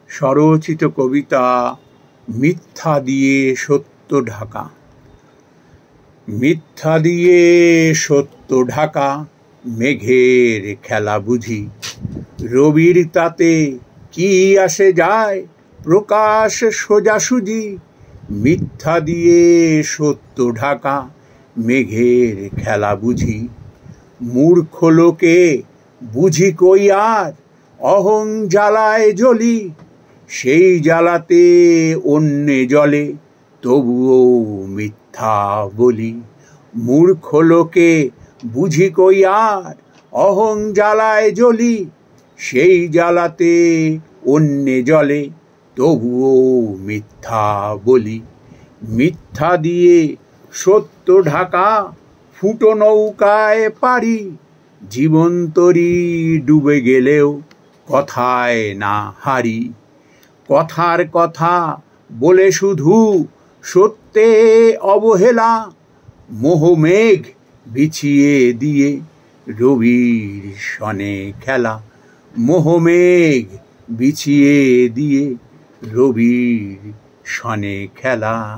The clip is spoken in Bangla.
স্বরচিত কবিতা মিথ্যা দিয়ে সত্য ঢাকা। মিথ্যা দিয়ে সত্য ঢাকা, মেঘের খেলা বুঝি। রবির তাতে কি আসে যায়, প্রকাশ সোজাসুজি। মিথ্যা দিয়ে সত্য ঢাকা, মেঘের খেলা বুঝি। মূর্খ লোকে বুঝি কই আর, অহং জ্বালায় জ্বলি। সেই জ্বালাতে অন্যে জ্বলে, তবুও মিথ্যা বলি। মূর্খ লোকে বুঝি কই আর, অহং জ্বালায় জ্বলি। সেই জ্বালাতে অন্যে জ্বলে, তবুও মিথ্যা বলি। মিথ্যা দিয়ে সত্য ঢাকা, ফুটো নৌকায় পারি। জীবন তরী ডুবে গেলেও কথায় না হারি। কথার কথা বলে শুধু সত্যে অবহেলা। মোহমেঘ বিছিয়ে দিয়ে রবির সনে খেলা। মোহমেঘ বিছিয়ে দিয়ে রবির সনে খেলা।